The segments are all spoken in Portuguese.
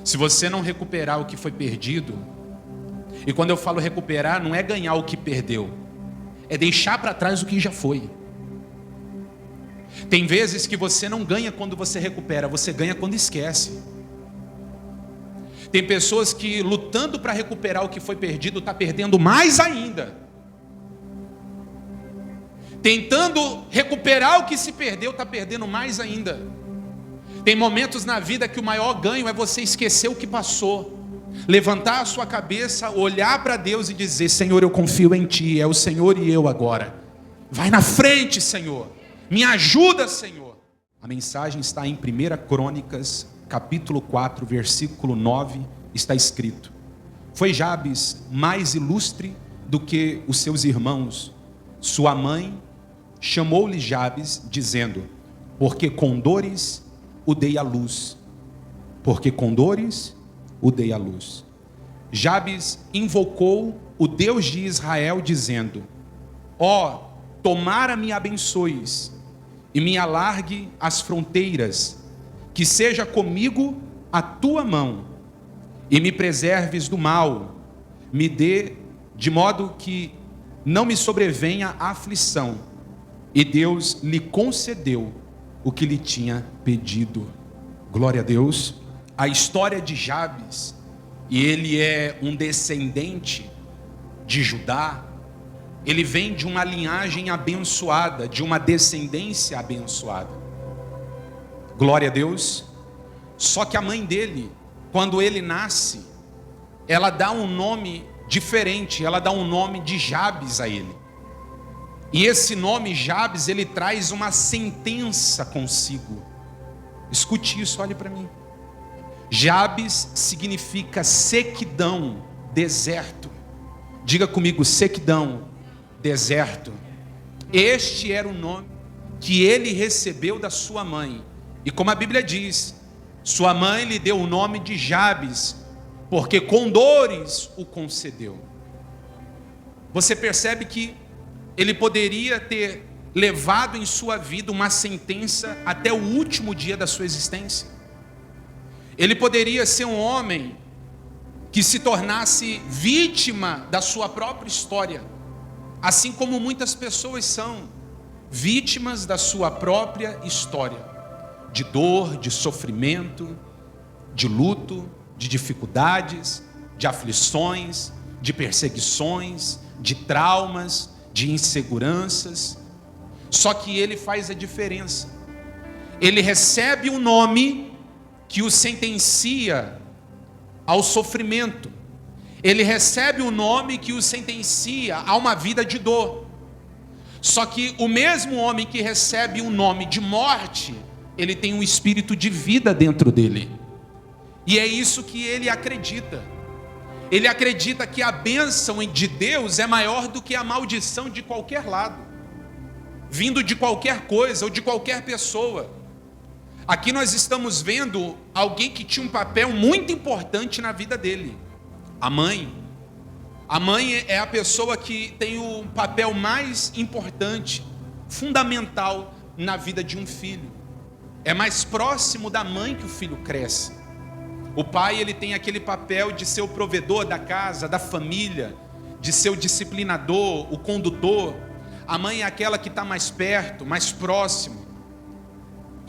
Se você não recuperar o que foi perdido, e quando eu falo recuperar, não é ganhar o que perdeu, é deixar para trás o que já foi. Tem vezes que você não ganha quando você recupera, você ganha quando esquece. Tem pessoas que lutando para recuperar o que foi perdido, está perdendo mais ainda. Tentando recuperar o que se perdeu, está perdendo mais ainda. Tem momentos na vida que o maior ganho é você esquecer o que passou, levantar a sua cabeça, olhar para Deus e dizer: Senhor, eu confio em Ti, é o Senhor e eu agora. Vai na frente, Senhor, me ajuda, Senhor. A mensagem está em 1 Crônicas, capítulo 4, versículo 9, está escrito: foi Jabes mais ilustre do que os seus irmãos. Sua mãe chamou-lhe Jabes, dizendo: porque com dores o dei à luz. Porque com dores o dei à luz. Jabes invocou o Deus de Israel, dizendo: ó, tomara me abençoes e me alargue as fronteiras, que seja comigo a tua mão, e me preserves do mal, me dê de modo que não me sobrevenha a aflição. E Deus lhe concedeu o que lhe tinha pedido. Glória a Deus. A história de Jabes, e ele é um descendente de Judá, ele vem de uma linhagem abençoada, de uma descendência abençoada. Glória a Deus. Só que a mãe dele, quando ele nasce, ela dá um nome diferente, ela dá um nome de Jabes a ele. E esse nome Jabes, ele traz uma sentença consigo. Escute isso, olhe para mim. Jabes significa sequidão, deserto. Diga comigo, sequidão, deserto. Este era o nome que ele recebeu da sua mãe. E como a Bíblia diz, sua mãe lhe deu o nome de Jabes, porque com dores o concedeu. Você percebe que ele poderia ter levado em sua vida uma sentença até o último dia da sua existência. Ele poderia ser um homem que se tornasse vítima da sua própria história, assim como muitas pessoas são vítimas da sua própria história, de dor, de sofrimento, de luto, de dificuldades, de aflições, de perseguições, de traumas, de inseguranças. Só que ele faz a diferença. Ele recebe um nome que o sentencia ao sofrimento. Ele recebe um nome que o sentencia a uma vida de dor. Só que o mesmo homem que recebe um nome de morte, ele tem um espírito de vida dentro dele. E é isso que ele acredita. Ele acredita que a bênção de Deus é maior do que a maldição de qualquer lado, vindo de qualquer coisa ou de qualquer pessoa. Aqui nós estamos vendo alguém que tinha um papel muito importante na vida dele. A mãe. A mãe é a pessoa que tem o papel mais importante, fundamental na vida de um filho. É mais próximo da mãe que o filho cresce. O pai, ele tem aquele papel de ser o provedor da casa, da família, de ser o disciplinador, o condutor. A mãe é aquela que está mais perto, mais próximo,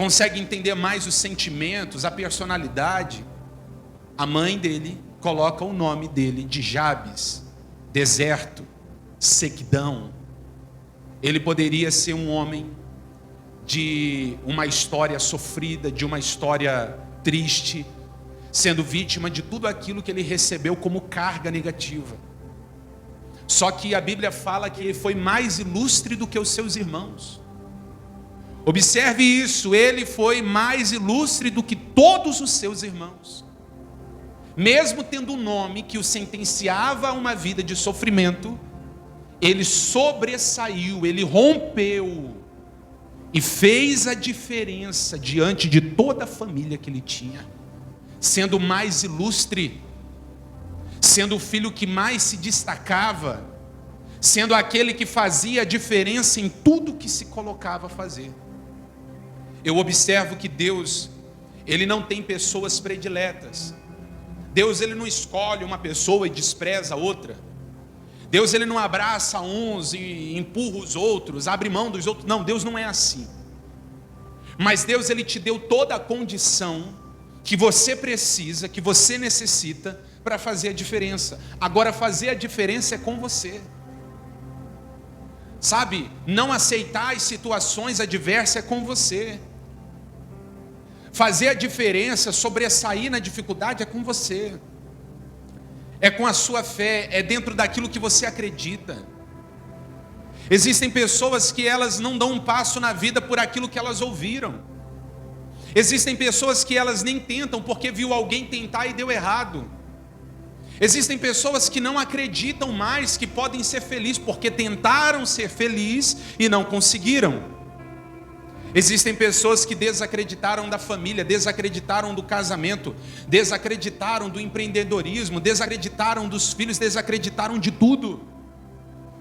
consegue entender mais os sentimentos, a personalidade. A mãe dele coloca o nome dele de Jabes, deserto, sequidão. Ele poderia ser um homem de uma história sofrida, de uma história triste, sendo vítima de tudo aquilo que ele recebeu como carga negativa. Só que a Bíblia fala que ele foi mais ilustre do que os seus irmãos. Observe isso, ele foi mais ilustre do que todos os seus irmãos. Mesmo tendo um nome que o sentenciava a uma vida de sofrimento, ele sobressaiu, ele rompeu e fez a diferença diante de toda a família que ele tinha, sendo mais ilustre, sendo o filho que mais se destacava, sendo aquele que fazia a diferença em tudo que se colocava a fazer. Eu observo que Deus, Ele não tem pessoas prediletas. Deus ele não escolhe uma pessoa e despreza a outra. Deus ele não abraça uns e empurra os outros, abre mão dos outros. Não, Deus não é assim. Mas Deus ele te deu toda a condição que você precisa, que você necessita para fazer a diferença. Agora fazer a diferença é com você. Sabe, não aceitar as situações adversas é com você. Fazer a diferença, sobressair na dificuldade é com você. É com a sua fé, é dentro daquilo que você acredita. Existem pessoas que elas não dão um passo na vida por aquilo que elas ouviram. Existem pessoas que elas nem tentam porque viu alguém tentar e deu errado. Existem pessoas que não acreditam mais que podem ser felizes porque tentaram ser felizes e não conseguiram. Existem pessoas que desacreditaram da família, desacreditaram do casamento, desacreditaram do empreendedorismo, desacreditaram dos filhos, desacreditaram de tudo,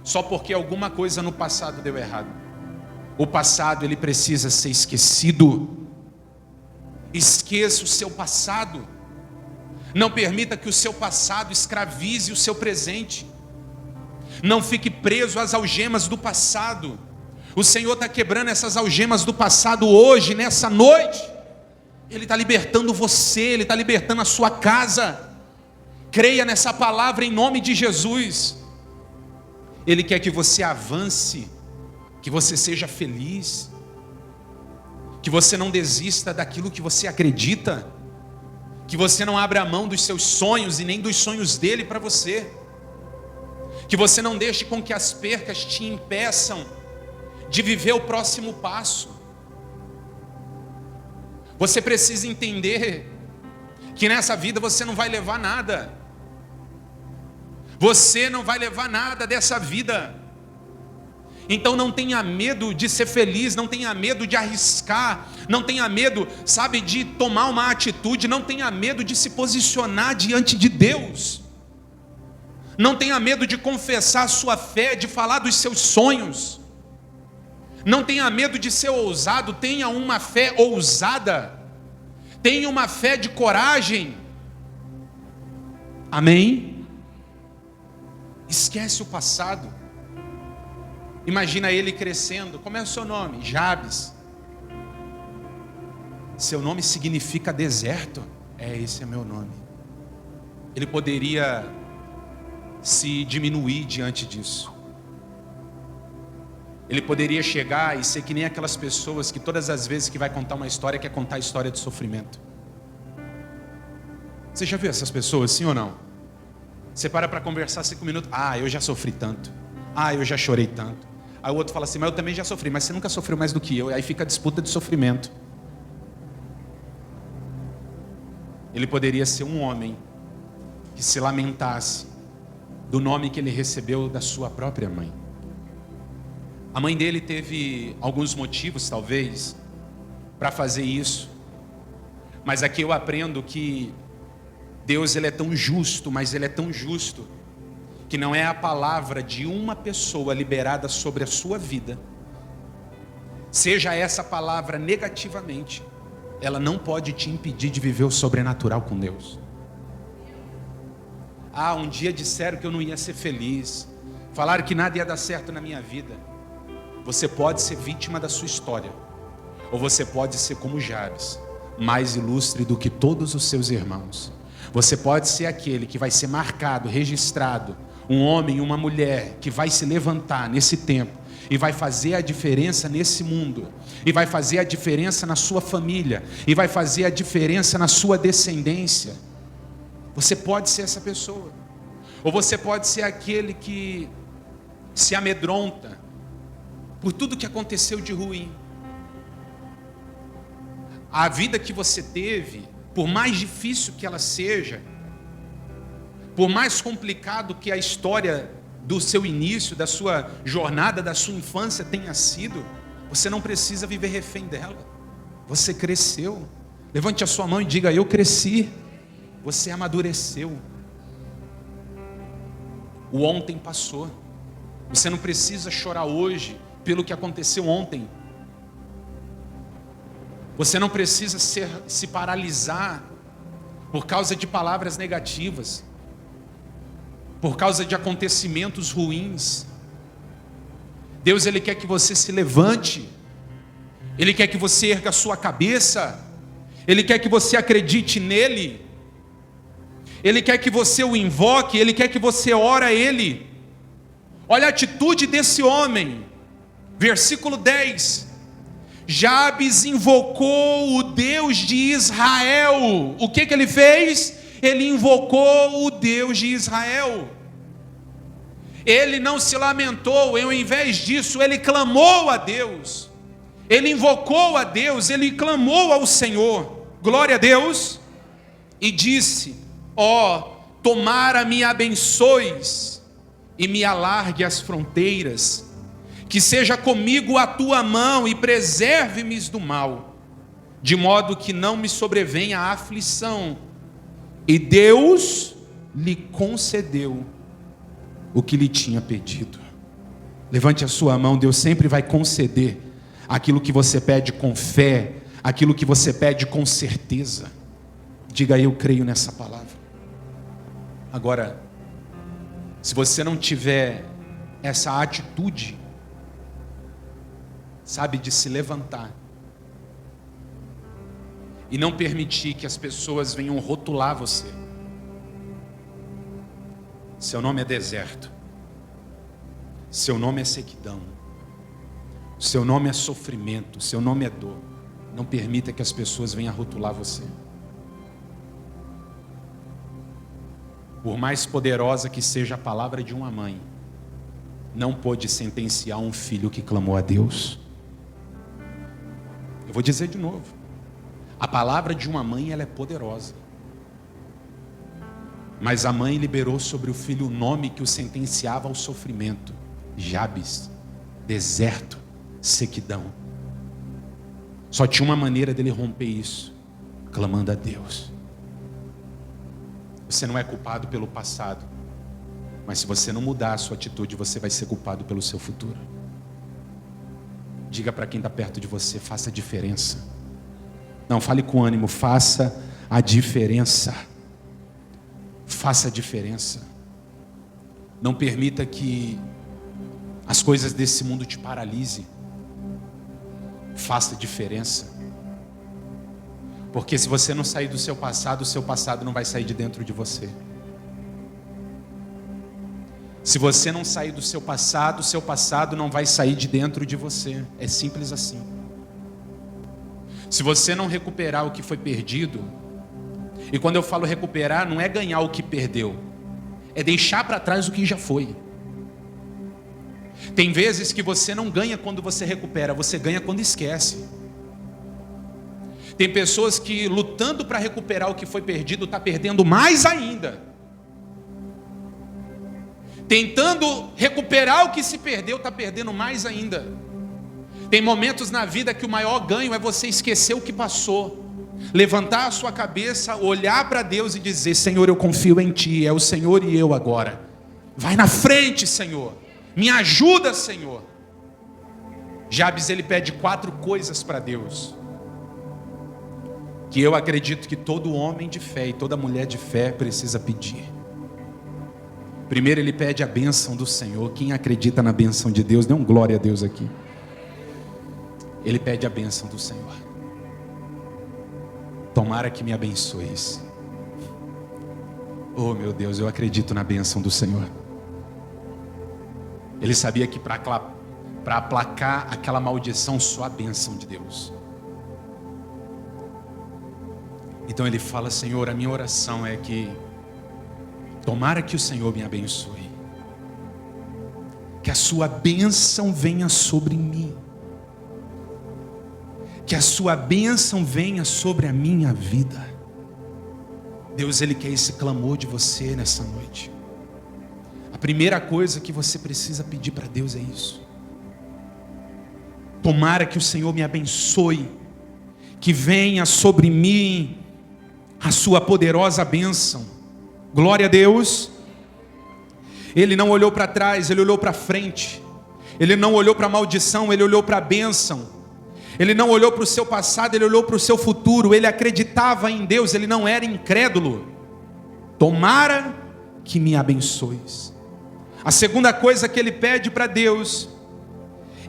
só porque alguma coisa no passado deu errado. O passado ele precisa ser esquecido. Esqueça o seu passado. Não permita que o seu passado escravize o seu presente. Não fique preso às algemas do passado. O Senhor está quebrando essas algemas do passado hoje, nessa noite. Ele está libertando você, Ele está libertando a sua casa. Creia nessa palavra em nome de Jesus. Ele quer que você avance, que você seja feliz, que você não desista daquilo que você acredita, que você não abra mão dos seus sonhos e nem dos sonhos dele para você, que você não deixe com que as percas te impeçam de viver o próximo passo. Você precisa entender que nessa vida você não vai levar nada. Você não vai levar nada dessa vida. Então não tenha medo de ser feliz, não tenha medo de arriscar, não tenha medo, sabe, de tomar uma atitude, não tenha medo de se posicionar diante de Deus. Não tenha medo de confessar a sua fé, de falar dos seus sonhos. Não tenha medo de ser ousado, tenha uma fé ousada. Tenha uma fé de coragem. Amém? Esquece o passado. Imagina ele crescendo. Como é o seu nome? Jabes. Seu nome significa deserto? Esse é meu nome. Ele poderia se diminuir diante disso. Ele poderia chegar e ser que nem aquelas pessoas que todas as vezes que vai contar uma história, quer contar a história de sofrimento. Você já viu essas pessoas, sim ou não? Você para conversar 5 minutos. Eu já sofri tanto. Eu já chorei tanto. Aí o outro fala assim, mas eu também já sofri, mas você nunca sofreu mais do que eu. E aí fica a disputa de sofrimento. Ele poderia ser um homem que se lamentasse do nome que ele recebeu da sua própria mãe. A mãe dele teve alguns motivos, talvez, para fazer isso. Mas aqui eu aprendo que Deus ele é tão justo, mas Ele é tão justo, que não é a palavra de uma pessoa liberada sobre a sua vida, seja essa palavra negativamente, ela não pode te impedir de viver o sobrenatural com Deus. Um dia disseram que eu não ia ser feliz, falaram que nada ia dar certo na minha vida. Você pode ser vítima da sua história, ou você pode ser como Jabes, mais ilustre do que todos os seus irmãos. Você pode ser aquele que vai ser marcado, registrado, um homem e uma mulher que vai se levantar nesse tempo e vai fazer a diferença nesse mundo, e vai fazer a diferença na sua família, e vai fazer a diferença na sua descendência. Você pode ser essa pessoa, ou você pode ser aquele que se amedronta por tudo que aconteceu de ruim. A vida que você teve, por mais difícil que ela seja, por mais complicado que a história do seu início, da sua jornada, da sua infância tenha sido, você não precisa viver refém dela. Você cresceu. Levante a sua mão e diga, eu cresci. Você amadureceu. O ontem passou. Você não precisa chorar hoje pelo que aconteceu ontem. Você não precisa se paralisar por causa de palavras negativas, por causa de acontecimentos ruins. Deus, Ele quer que você se levante, Ele quer que você erga a sua cabeça, Ele quer que você acredite nele, Ele quer que você o invoque, Ele quer que você ore a Ele. Olha a atitude desse homem, versículo 10. Jabes invocou o Deus de Israel. O que ele fez? Ele invocou o Deus de Israel. Ele não se lamentou, ao invés disso, ele clamou a Deus. Ele invocou a Deus, ele clamou ao Senhor. Glória a Deus. E disse: ó, tomara me abençoes e me alargue as fronteiras, que seja comigo a tua mão e preserve-me do mal, de modo que não me sobrevenha a aflição. E Deus lhe concedeu o que lhe tinha pedido. Levante a sua mão. Deus sempre vai conceder aquilo que você pede com fé, aquilo que você pede com certeza. Diga: eu creio nessa palavra. Agora, se você não tiver essa atitude, sabe, de se levantar e não permitir que as pessoas venham rotular você. Seu nome é deserto, seu nome é sequidão, seu nome é sofrimento, seu nome é dor. Não permita que as pessoas venham rotular você. Por mais poderosa que seja a palavra de uma mãe, não pôde sentenciar um filho que clamou a Deus. Eu vou dizer de novo: a palavra de uma mãe, ela é poderosa, mas a mãe liberou sobre o filho o nome que o sentenciava ao sofrimento: Jabes, deserto, sequidão. Só tinha uma maneira dele romper isso: clamando a Deus. Você não é culpado pelo passado, mas se você não mudar a sua atitude, você vai ser culpado pelo seu futuro. Diga para quem está perto de você: faça a diferença. Não, fale com ânimo: faça a diferença. Faça a diferença. Não permita que as coisas desse mundo te paralisem. Faça a diferença. Porque se você não sair do seu passado, o seu passado não vai sair de dentro de você. Se você não sair do seu passado, o seu passado não vai sair de dentro de você. É simples assim. Se você não recuperar o que foi perdido, e quando eu falo recuperar, não é ganhar o que perdeu, é deixar para trás o que já foi. Tem vezes que você não ganha quando você recupera, você ganha quando esquece. Tem pessoas que, lutando para recuperar o que foi perdido, está perdendo mais ainda. Tentando recuperar o que se perdeu, está perdendo mais ainda. Tem momentos na vida que o maior ganho é você esquecer o que passou, levantar a sua cabeça, olhar para Deus e dizer: Senhor, eu confio em Ti, é o Senhor e eu agora. Vai na frente, Senhor, me ajuda, Senhor. Jabes, ele pede 4 coisas para Deus, que eu acredito que todo homem de fé e toda mulher de fé precisa pedir. Primeiro, ele pede a bênção do Senhor. Quem acredita na bênção de Deus, dê um glória a Deus aqui. Ele pede a bênção do Senhor. Tomara que me abençoes. Oh meu Deus, eu acredito na bênção do Senhor. Ele sabia que para aplacar aquela maldição, só a bênção de Deus. Então ele fala: Senhor, a minha oração é que tomara que o Senhor me abençoe, que a sua bênção venha sobre mim, que a sua bênção venha sobre a minha vida. Deus, Ele quer esse clamor de você nessa noite. A primeira coisa que você precisa pedir para Deus é isso: tomara que o Senhor me abençoe, que venha sobre mim a sua poderosa bênção. Glória a Deus. Ele não olhou para trás, ele olhou para frente. Ele não olhou para a maldição, ele olhou para a bênção. Ele não olhou para o seu passado, ele olhou para o seu futuro. Ele acreditava em Deus, ele não era incrédulo. Tomara que me abençoes. A segunda coisa que ele pede para Deus,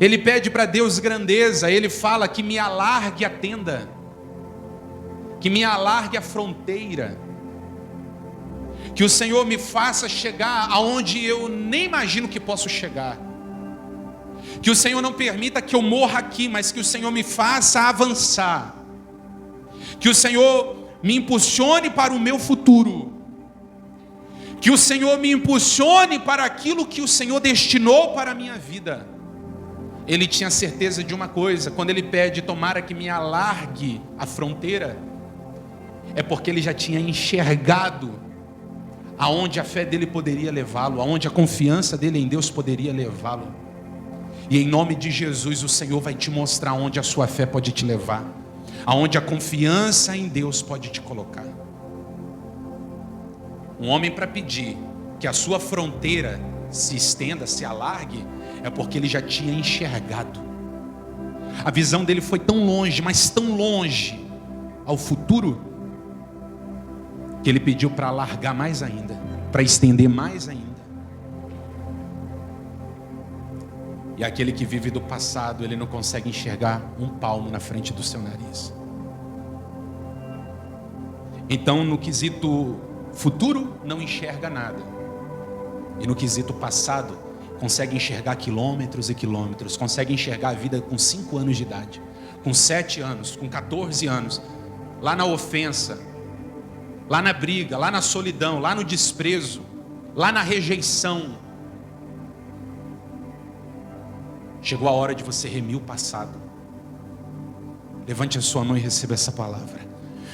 ele pede para Deus grandeza. Ele fala que me alargue a tenda, que me alargue a fronteira, que o Senhor me faça chegar aonde eu nem imagino que posso chegar, que o Senhor não permita que eu morra aqui, mas que o Senhor me faça avançar, que o Senhor me impulsione para o meu futuro, que o Senhor me impulsione para aquilo que o Senhor destinou para a minha vida. Ele tinha certeza de uma coisa: quando ele pede, tomara que me alargue a fronteira, é porque ele já tinha enxergado aonde a fé dele poderia levá-lo, aonde a confiança dele em Deus poderia levá-lo. E em nome de Jesus, o Senhor vai te mostrar onde a sua fé pode te levar, aonde a confiança em Deus pode te colocar. Um homem, para pedir que a sua fronteira se estenda, se alargue, é porque ele já tinha enxergado. A visão dele foi tão longe, mas tão longe ao futuro, que ele pediu para alargar mais ainda, para estender mais ainda. E aquele que vive do passado, ele não consegue enxergar um palmo na frente do seu nariz. Então, no quesito futuro, não enxerga nada. E no quesito passado, consegue enxergar quilômetros e quilômetros. Consegue enxergar a vida com 5 anos de idade, com 7 anos, com 14 anos, lá na ofensa, lá na briga, lá na solidão, lá no desprezo, lá na rejeição. Chegou a hora de você remir o passado. Levante a sua mão e receba essa palavra.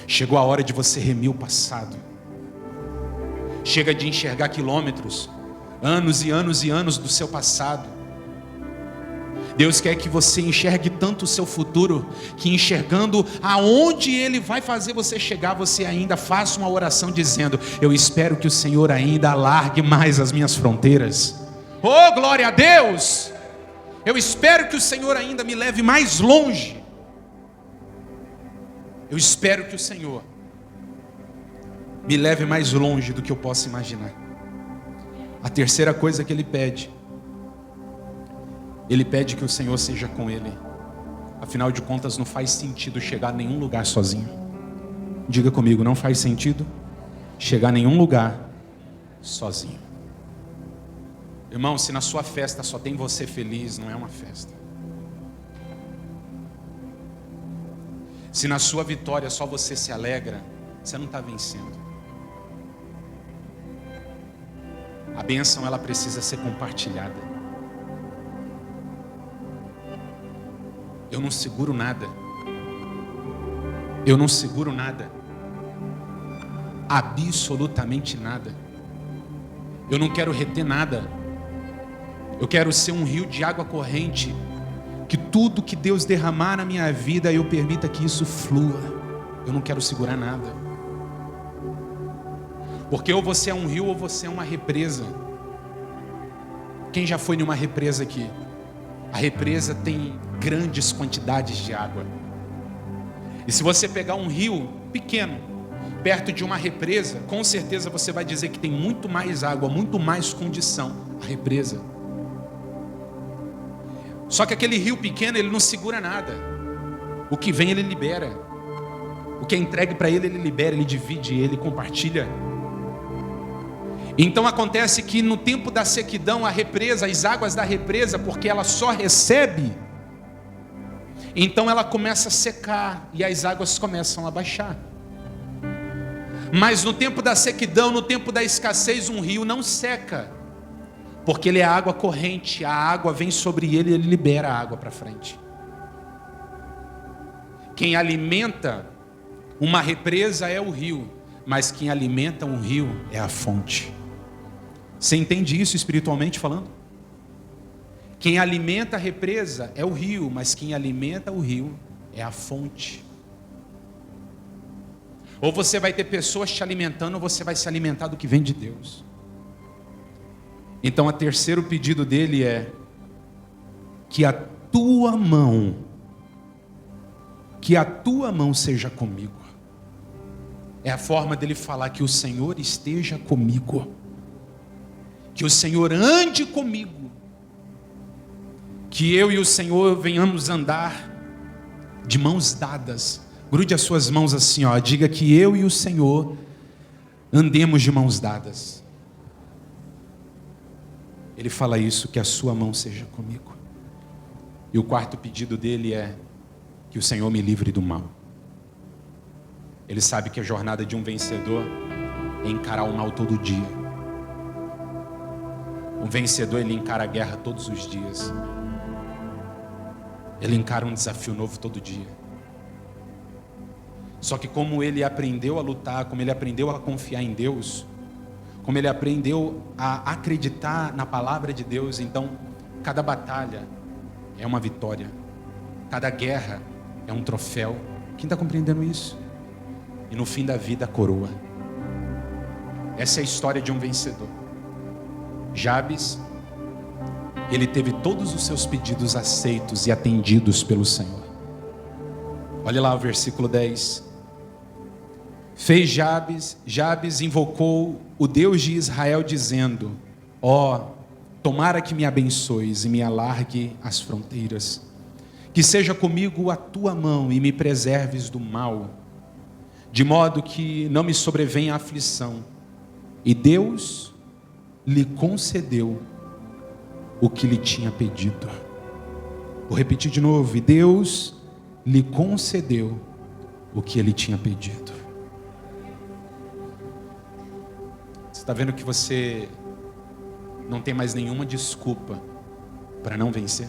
Chegou a hora de você remir o passado. Chega de enxergar quilômetros, anos e anos e anos do seu passado. Deus quer que você enxergue tanto o seu futuro, que enxergando aonde Ele vai fazer você chegar, você ainda faça uma oração dizendo: eu espero que o Senhor ainda alargue mais as minhas fronteiras. Oh, glória a Deus! Eu espero que o Senhor ainda me leve mais longe. Eu espero que o Senhor me leve mais longe do que eu possa imaginar. A terceira coisa que ele pede que o Senhor seja com ele. Afinal de contas, não faz sentido chegar a nenhum lugar sozinho. Diga comigo, não faz sentido chegar a nenhum lugar sozinho. Irmão, se na sua festa só tem você feliz, não é uma festa. Se na sua vitória só você se alegra, você não está vencendo. A bênção, ela precisa ser compartilhada. Eu não seguro nada. Eu não seguro nada. Absolutamente nada. Eu não quero reter nada. Eu quero ser um rio de água corrente, que tudo que Deus derramar na minha vida, eu permita que isso flua. Eu não quero segurar nada. Porque ou você é um rio ou você é uma represa. Quem já foi numa represa aqui? A represa tem grandes quantidades de água. E se você pegar um rio pequeno, perto de uma represa, com certeza você vai dizer que tem muito mais água, muito mais condição. A represa. Só que aquele rio pequeno, ele não segura nada. O que vem, ele libera. O que é entregue para ele, ele libera, ele divide, ele compartilha. Então acontece que no tempo da sequidão, a represa, as águas da represa, porque ela só recebe, então ela começa a secar e as águas começam a baixar. Mas no tempo da sequidão, no tempo da escassez, um rio não seca, porque ele é água corrente, a água vem sobre ele e ele libera a água para frente. Quem alimenta uma represa é o rio, mas quem alimenta um rio é a fonte. Você entende isso espiritualmente falando? Quem alimenta a represa é o rio, mas quem alimenta o rio é a fonte. Ou você vai ter pessoas te alimentando, ou você vai se alimentar do que vem de Deus. Então, o terceiro pedido dele é que a tua mão que a tua mão seja comigo. É a forma dele falar que o Senhor esteja comigo, que o Senhor ande comigo, que eu e o Senhor venhamos andar de mãos dadas. Grude as suas mãos assim, ó, diga que eu e o Senhor andemos de mãos dadas. Ele fala isso, que a sua mão seja comigo. E o quarto pedido dele é que o Senhor me livre do mal. Ele sabe que a jornada de um vencedor é encarar o mal todo dia. Um vencedor, ele encara a guerra todos os dias. Ele encara um desafio novo todo dia. Só que como ele aprendeu a lutar, como ele aprendeu a confiar em Deus, como ele aprendeu a acreditar na palavra de Deus, então cada batalha é uma vitória, cada guerra é um troféu. Quem está compreendendo isso? E no fim da vida a coroa. Essa é a história de um vencedor. Jabes, ele teve todos os seus pedidos aceitos e atendidos pelo Senhor. Olha lá o versículo 10. Fez Jabes invocou o Deus de Israel dizendo: ó, tomara que me abençoes e me alargue as fronteiras, que seja comigo a tua mão e me preserves do mal, de modo que não me sobrevenha a aflição. E Deus lhe concedeu o que lhe tinha pedido. Vou repetir de novo. E Deus lhe concedeu o que ele tinha pedido. Você está vendo que você não tem mais nenhuma desculpa para não vencer?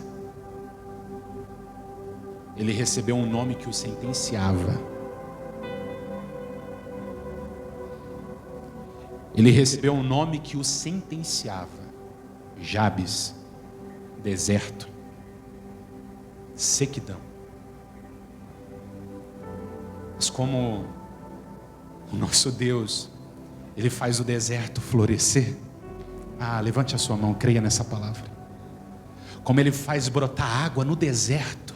Ele recebeu um nome que o sentenciava. Ele recebeu um nome que o sentenciava. Jabes, deserto, sequidão. Mas como o nosso Deus, Ele faz o deserto florescer. Levante a sua mão, creia nessa palavra. Como Ele faz brotar água no deserto.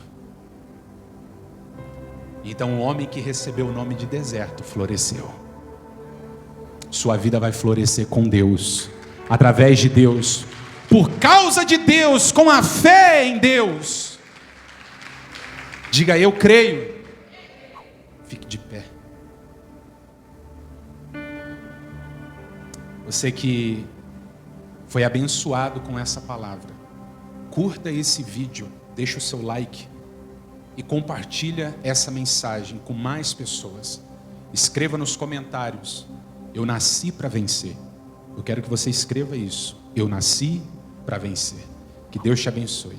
Então o homem que recebeu o nome de deserto floresceu. Sua vida vai florescer com Deus, através de Deus, por causa de Deus, com a fé em Deus. Diga: eu creio. Fique de pé. Você que foi abençoado com essa palavra, curta esse vídeo, deixa o seu like e compartilha essa mensagem com mais pessoas. Escreva nos comentários: eu nasci para vencer. Eu quero que você escreva isso: eu nasci para vencer. Que Deus te abençoe.